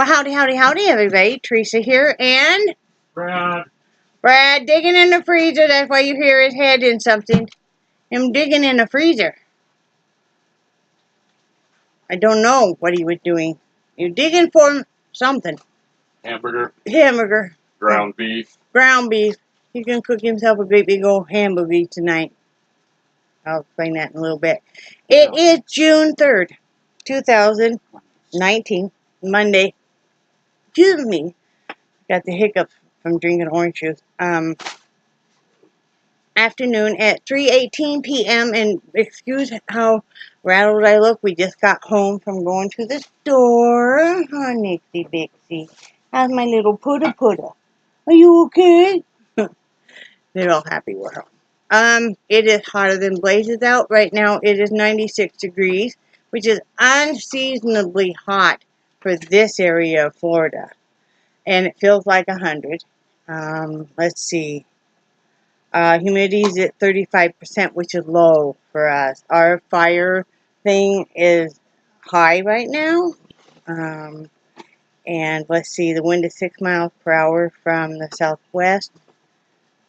Well, howdy, howdy, howdy, everybody. Teresa here, and Brad digging in the freezer. That's why you hear his head in something. Him digging in the freezer. I don't know what he was doing. You're digging for something. Hamburger. Ground beef. Ground beef. He's going to cook himself a great big old hamburger tonight. I'll explain that in a little bit. It is June 3rd, 2019, Monday. Excuse me. Got the hiccups from drinking orange juice. Afternoon at 3:18 p.m. and excuse how rattled I look. We just got home from going to the store. Oh, Nixie Bixie. How's my little Putta? Are you okay? They're all happy we're home. It is hotter than blazes out. Right now it is 96 degrees, which is unseasonably hot for this area of Florida. And it feels like 100. Let's see. Humidity is at 35%, which is low for us. Our fire thing is high right now. And let's see, the wind is 6 miles per hour from the southwest.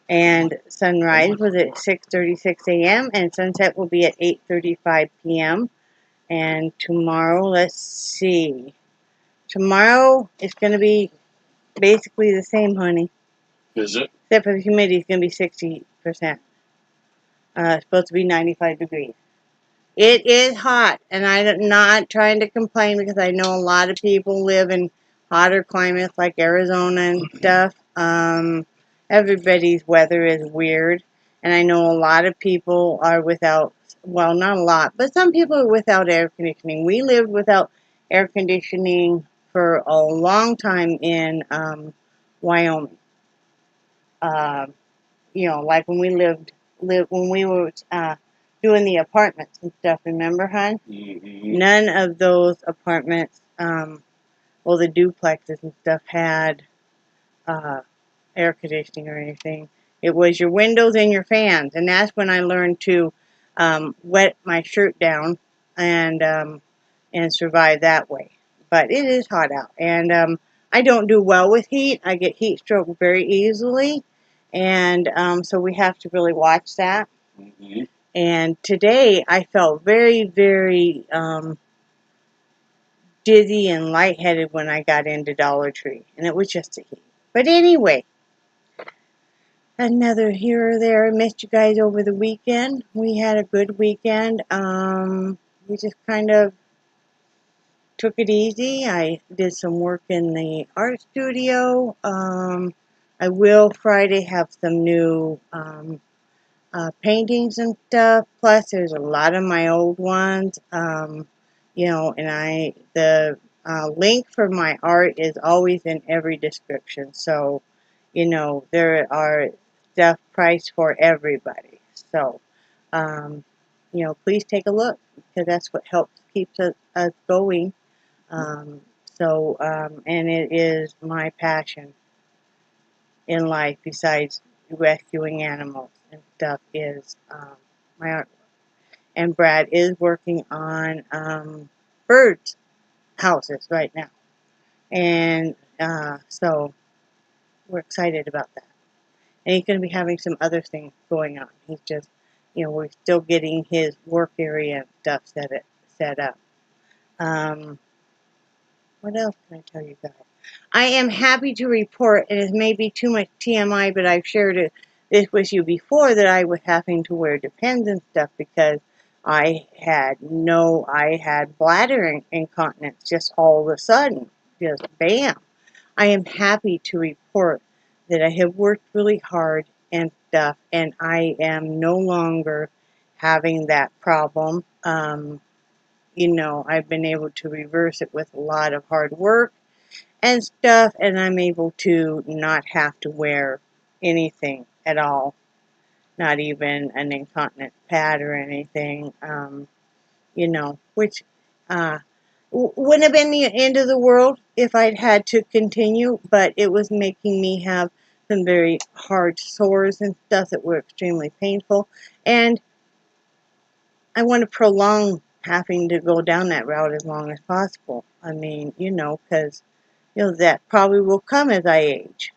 And sunrise was at 6:36 a.m. and sunset will be at 8:35 p.m. And tomorrow, let's see. Tomorrow is going to be basically the same, honey. Is it? Except for the humidity is going to be 60%. It's supposed to be 95 degrees. It is hot, and I'm not trying to complain because I know a lot of people live in hotter climates like Arizona and stuff. Everybody's weather is weird, and I know a lot of people are without, well, not a lot, but some people are without air conditioning. We lived without air conditioning for a long time in Wyoming. You know, like when we lived when we were doing the apartments and stuff. Remember, hon? Mm-hmm. None of those apartments, well, the duplexes and stuff had air conditioning or anything. It was your windows and your fans, and that's when I learned to wet my shirt down and survive that way. But it is hot out, and I don't do well with heat. I get heat stroke very easily. And so we have to really watch that. Mm-hmm. And today I felt very, very dizzy and lightheaded when I got into Dollar Tree. And it was just the heat. But anyway, another here or there. I missed you guys over the weekend. We had a good weekend. We just kind of took it easy. I did some work in the art studio. I will Friday have some new paintings and stuff. Plus, there's a lot of my old ones. You know, and the link for my art is always in every description. So, you know, there are stuff priced for everybody. So, you know, please take a look because that's what helps keeps us going. And it is my passion in life besides rescuing animals and stuff is my artwork. And Brad is working on birds houses right now. And so we're excited about that. And he's going to be having some other things going on. He's just, you know, we're still getting his work area and stuff set up. What else can I tell you guys? I am happy to report, and it may be too much TMI, but I've shared this with you before, that I was having to wear Depends and stuff because I had bladder incontinence just all of a sudden. Just bam. I am happy to report that I have worked really hard and stuff, and I am no longer having that problem. You know, I've been able to reverse it with a lot of hard work and stuff, and I'm able to not have to wear anything at all, not even an incontinence pad or anything, you know, which wouldn't have been the end of the world if I'd had to continue, but it was making me have some very hard sores and stuff that were extremely painful, and I want to prolong having to go down that route as long as possible. I mean, you know, because that probably will come as I age,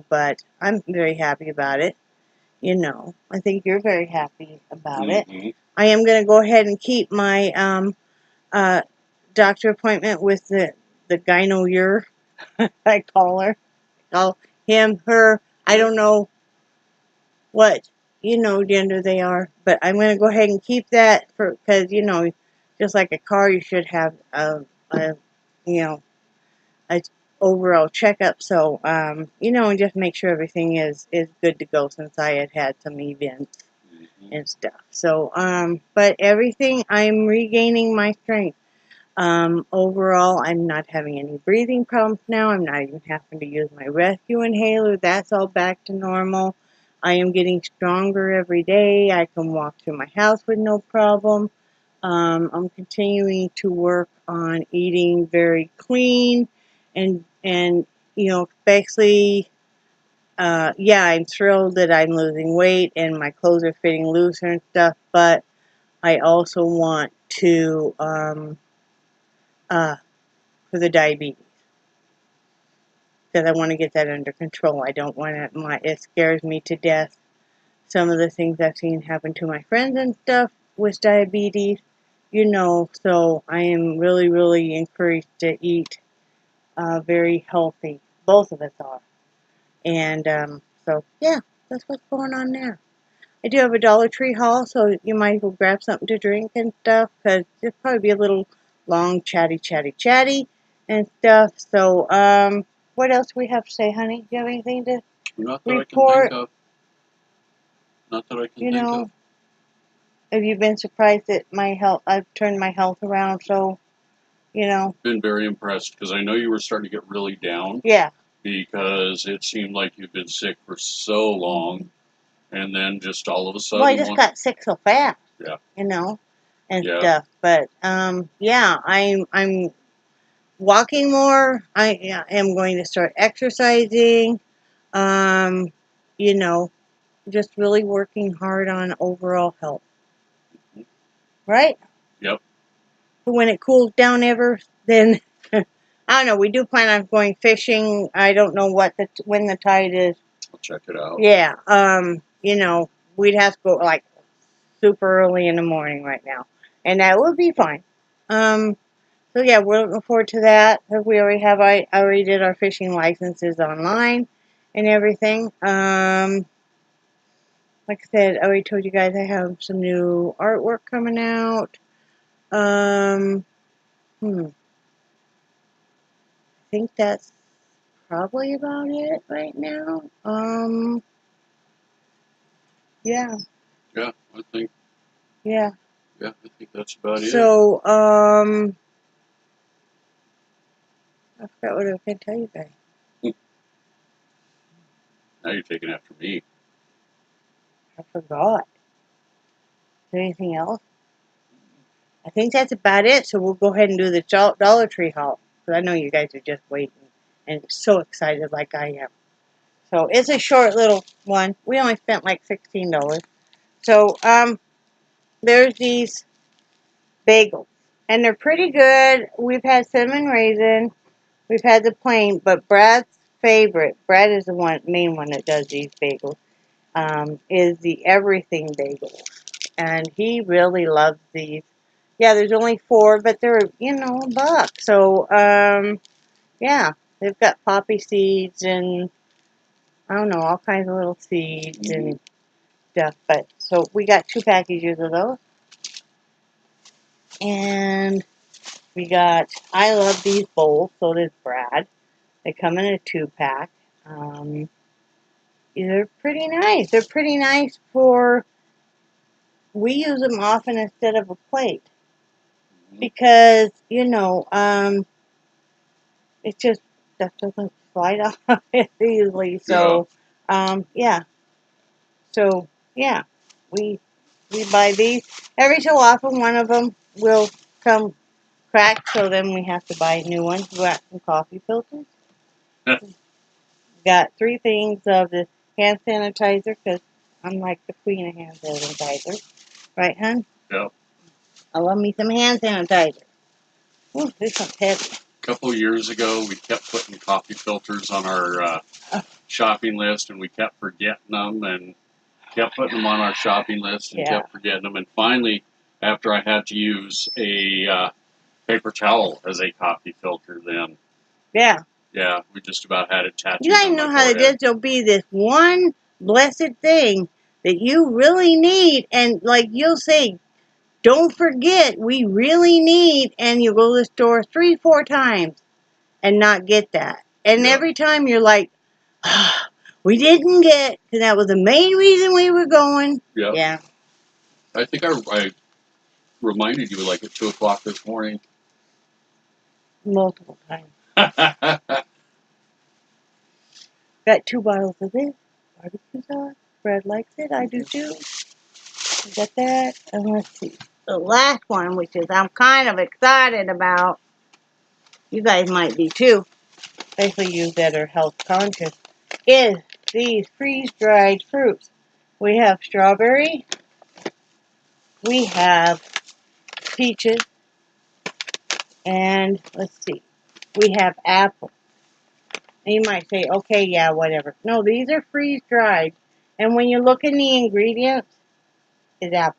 but I'm very happy about it. I think you're very happy about it. Mm-hmm. I am going to go ahead and keep my doctor appointment with the gyno I call her. Call him, her. I don't know what gender they are, but I'm going to go ahead and keep that because just like a car, you should have a you know a overall checkup. So and just make sure everything is good to go since I had some events and stuff. So but everything, I'm regaining my strength. Overall, I'm not having any breathing problems now. I'm not even having to use my rescue inhaler. That's all back to normal. I am getting stronger every day. I can walk through my house with no problem. I'm continuing to work on eating very clean and especially, I'm thrilled that I'm losing weight and my clothes are fitting looser and stuff, but I also want to, for the diabetes, because I want to get that under control. I don't want it scares me to death. Some of the things I've seen happen to my friends and stuff with diabetes, so I am really, really encouraged to eat very healthy. Both of us are. And so, yeah, that's what's going on there. I do have a Dollar Tree haul, so you might as well grab something to drink and stuff, because it'll probably be a little long, chatty, and stuff. So, what else do we have to say, honey? Do you have anything to Not that report? I can think of. Not that I can think of. Have you been surprised that I've turned my health around, so, Been very impressed because I know you were starting to get really down. Yeah. Because it seemed like you've been sick for so long, and then just all of a sudden. Well, I just got sick so fast. Yeah. And stuff. But I'm walking more. I am going to start exercising. Um, just really working hard on overall health. Right? Yep. But when it cools down then I don't know. We do plan on going fishing. I don't know when the tide is. I'll check it out. Yeah. We'd have to go like super early in the morning right now, and that would be fine. So yeah, we're looking forward to that. I already did our fishing licenses online and everything. Like I said, I already told you guys I have some new artwork coming out. I think that's probably about it right now. Yeah. Yeah, I think. Yeah. Yeah, I think that's about it. So, I forgot what I was going to tell you guys. Now you're taking after me. I forgot. Is there anything else? I think that's about it. So we'll go ahead and do the Dollar Tree haul. Because I know you guys are just waiting and so excited like I am. So it's a short little one. We only spent like $16. So there's these bagels. And they're pretty good. We've had cinnamon raisin. We've had the plain. But Brad's favorite, Brad is the main one that does these bagels, is the everything bagel. And he really loves these. Yeah, there's only 4, but they're, $1. So, yeah, they've got poppy seeds and, I don't know, all kinds of little seeds and stuff. But, so we got 2 packages of those. And we got, I love these bowls, so does Brad. They come in a 2-pack. They're pretty nice. They're pretty nice we use them often instead of a plate. Because, it just, stuff doesn't slide off easily. So, yeah. So, yeah. We buy these. Every so often, one of them will come cracked, so then we have to buy new ones. We got some coffee filters. Got 3 things of the hand sanitizer, because I'm like the queen of hand sanitizer. Right, hon? Yep. I love me some hand sanitizer. Ooh, this one's heavy. couple of years ago, we kept putting coffee filters on our shopping list, and we kept forgetting them, and kept putting them on our shopping list, and kept forgetting them. And finally, after I had to use a paper towel as a coffee filter, then yeah, we just about had it tattooed. You guys know how it is. There'll be this one blessed thing that you really need, and like you'll say, don't forget, we really need, and you go to the store 3-4 times and not get that. And every time you're like, we didn't get, because that was the main reason we were going. Yeah. I think I reminded you like at 2 o'clock this morning. Multiple times. Got 2 bottles of this. Barbecue sauce. Fred likes it. I do too. We got that. And let's see. The last one, which is I'm kind of excited about. You guys might be too. Especially you that are health conscious. Is these freeze-dried fruits. We have strawberry. We have peaches. And let's see. We have apple. And you might say, okay, yeah, whatever. No, these are freeze-dried. And when you look in the ingredients, it's apple.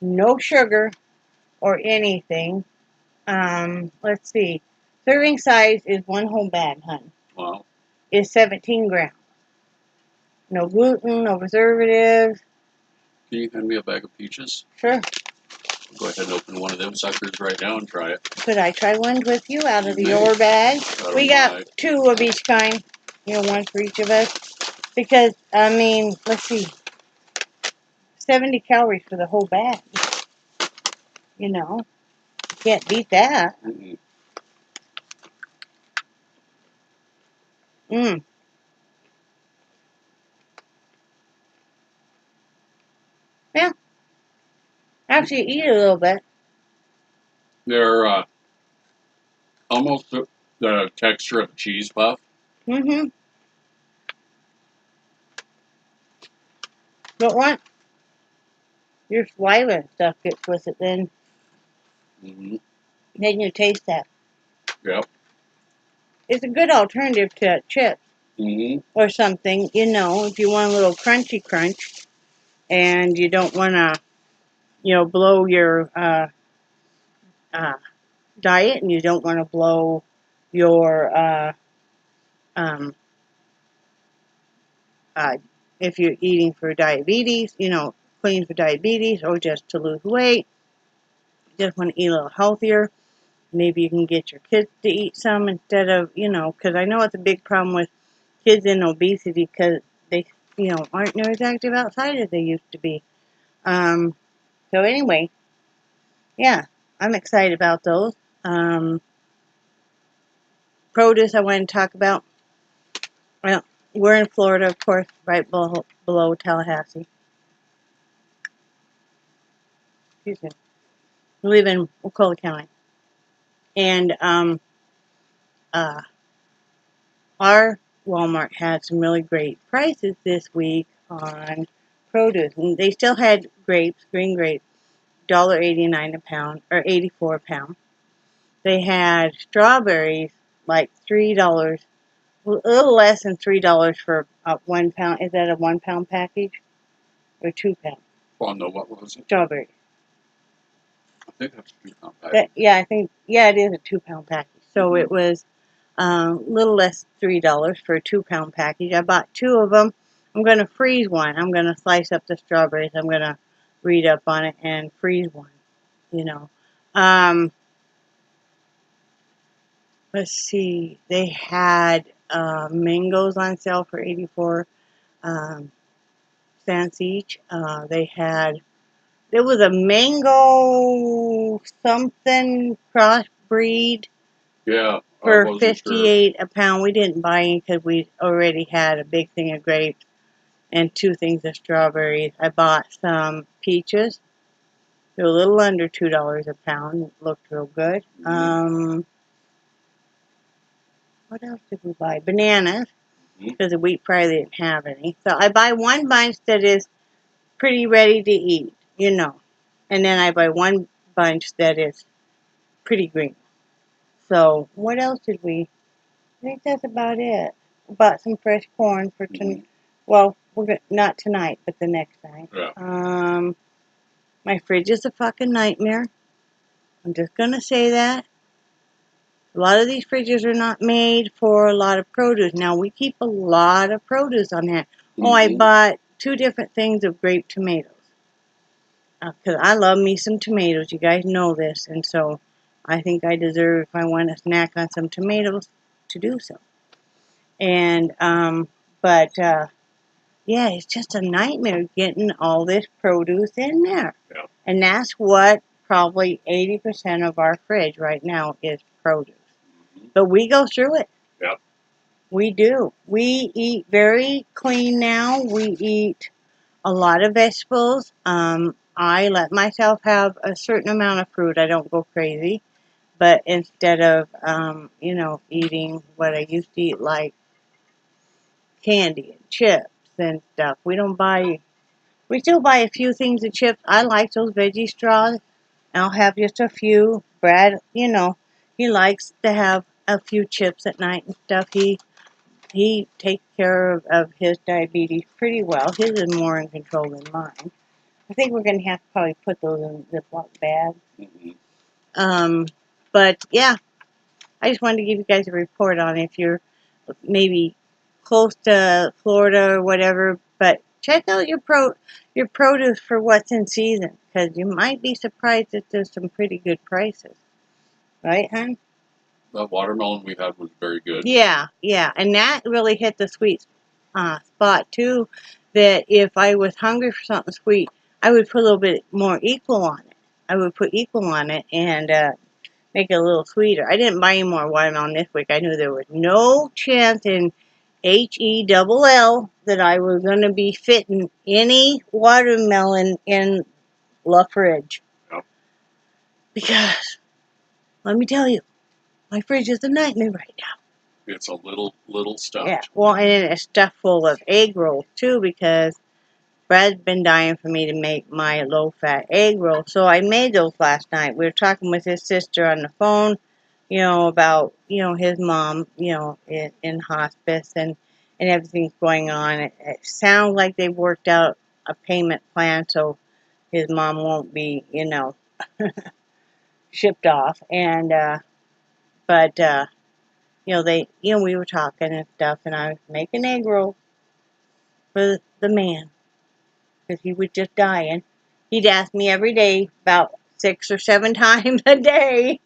No sugar or anything. Let's see. Serving size is 1 whole bag, hun. Wow. Is 17 grams. No gluten, no preservatives. Can you hand me a bag of peaches? Sure. Go ahead and open one of them suckers right now and try it. Could I try one with you out of your bag? We got 2 of each kind. You know, 1 for each of us. Because, I mean, let's see. 70 calories for the whole bag. You know. You can't beat that. Yeah. Actually, eat a little bit. They're almost the texture of a cheese puff. Mm-hmm. But what? Your saliva and stuff gets with it then. Then you taste that. Yep. It's a good alternative to chips. Or something, you know, if you want a little crunchy crunch and you don't want to, you know, blow your diet and you don't want to blow your, if you're eating for diabetes, you know, clean for diabetes or just to lose weight, just want to eat a little healthier. Maybe you can get your kids to eat some instead of, you know, because I know it's a big problem with kids in obesity because they, you know, aren't near as active outside as they used to be. So anyway, yeah, I'm excited about those. Produce I want to talk about. Well, we're in Florida, of course, right below Tallahassee. Excuse me. We live in Wakulla County. And our Walmart had some really great prices this week on produce. And they still had grapes, green grapes, $1.89 a pound, or 84 a pound. They had strawberries, like $3, a little less than $3 for 1 pound. Is that a 1 pound package? Or 2 pounds? Well, no, what was it? Strawberries. I think that's a 2 pound package. It is a 2 pound package. So it was a little less than $3 for a 2 pound package. I bought 2 of them. I'm going to freeze one. I'm going to slice up the strawberries. I'm going to read up on it and freeze one. You know. Let's see. They had mangoes on sale for 84 cents each. There was a mango something crossbreed. Yeah. For 58 a pound. We didn't buy any because we already had a big thing of grapes and 2 things of strawberries. I bought some peaches. They were a little under $2 a pound. It looked real good. What else did we buy? Bananas. Because the wheat probably didn't have any. So I buy 1 bunch that is pretty ready to eat, you know. And then I buy 1 bunch that is pretty green. So, what else did we? I think that's about it. Bought some fresh corn for tonight. Well, not tonight, but the next night. Yeah. My fridge is a fucking nightmare. I'm just gonna say that. A lot of these fridges are not made for a lot of produce. Now, we keep a lot of produce on that. Oh, I bought 2 different things of grape tomatoes. Because I love me some tomatoes. You guys know this. And so, I think I deserve, if I want to snack on some tomatoes, to do so. And, yeah, it's just a nightmare getting all this produce in there. Yeah. And that's what probably 80% of our fridge right now is produce. But we go through it. Yep. We do. We eat very clean now. We eat a lot of vegetables. I let myself have a certain amount of fruit. I don't go crazy. But instead of, eating what I used to eat, like candy and chips and stuff, we still buy a few things of chips. I like those veggie straws. I'll have just a few. Brad, he likes to have a few chips at night and stuff. He takes care of his diabetes pretty well. His is more in control than mine. I think we're going to have to probably put those in Ziploc bags. But yeah, I just wanted to give you guys a report on if you're maybe close to Florida or whatever. But check out your produce for what's in season, because you might be surprised that there's some pretty good prices. Right, hon? The watermelon we had was very good. Yeah, and that really hit the sweet spot too. That if I was hungry for something sweet, I would put a little bit more equal on it. I would put equal on it and make it a little sweeter. I didn't buy any more watermelon this week. I knew there was no chance in HELL that I was going to be fitting any watermelon in the fridge. Yep. Because, let me tell you, my fridge is a nightmare right now. It's a little stuff. Yeah, well, and it's stuffed full of egg rolls, too, because Brad's been dying for me to make my low-fat egg roll. So I made those last night. We were talking with his sister on the phone, about, his mom, in hospice and everything's going on. It sounds like they've worked out a payment plan so his mom won't be, shipped off. And, we were talking and stuff, and I was making egg rolls for the man, because he was just dying. He'd ask me every day, about 6 or 7 times a day.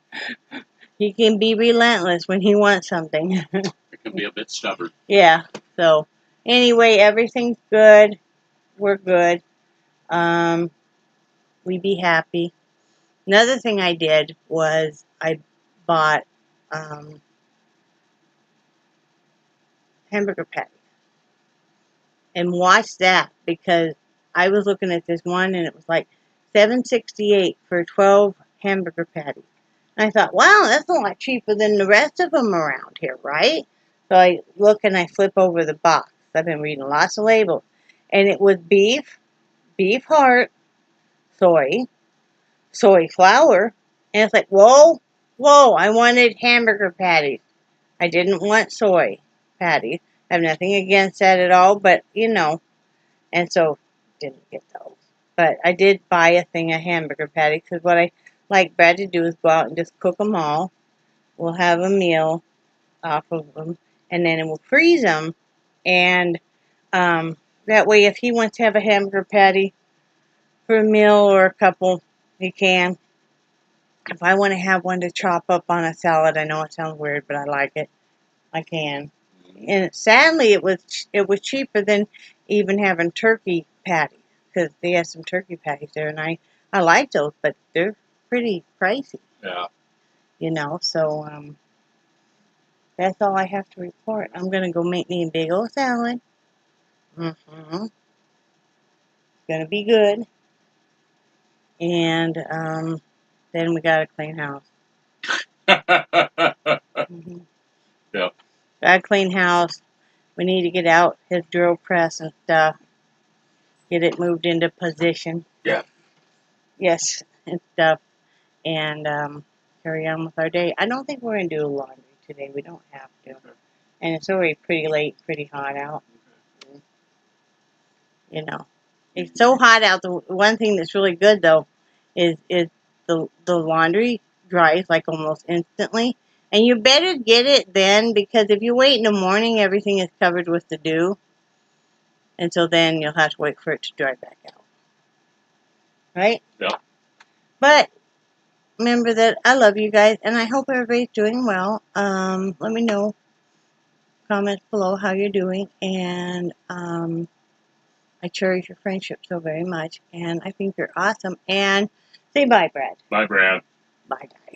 He can be relentless when he wants something. It can be a bit stubborn. Yeah, so anyway, everything's good. We're good. We be happy. Another thing I did was I bought hamburger patties. And watch that, because I was looking at this one and it was like $7.68 for 12 hamburger patties. And I thought, wow, that's a lot cheaper than the rest of them around here, right? So I look and I flip over the box. I've been reading lots of labels. And it was beef heart, soy flour. And it's like, whoa, I wanted hamburger patties. I didn't want soy patties. I have nothing against that at all, but, and so didn't get those. But I did buy a thing of hamburger patties, because what I like Brad to do is go out and just cook them all. We'll have a meal off of them, and then we'll freeze them. And that way, if he wants to have a hamburger patty for a meal or a couple, he can. If I want to have one to chop up on a salad, I know it sounds weird, but I like it. I can. And sadly, it was cheaper than even having turkey patties, because they had some turkey patties there, and I like those, but they're pretty pricey. Yeah. So that's all I have to report. I'm gonna go make me a big old salad. It's gonna be good, and then we gotta clean house. Yep. Gotta clean house. We need to get out his drill press and stuff. Get it moved into position. Yeah. Yes, and stuff. And carry on with our day. I don't think we're going to do laundry today. We don't have to. Okay. And it's already pretty late, pretty hot out. You know, it's so hot out. The one thing that's really good though is the laundry dries like almost instantly, and you better get it then, because if you wait in the morning, everything is covered with the dew, and so then you'll have to wait for it to dry back out. Right? Yeah. But remember that I love you guys, and I hope everybody's doing well. Let me know, comments below how you're doing, and I cherish your friendship so very much, and I think you're awesome. And say bye, Brad. Bye, Brad. Bye, guys.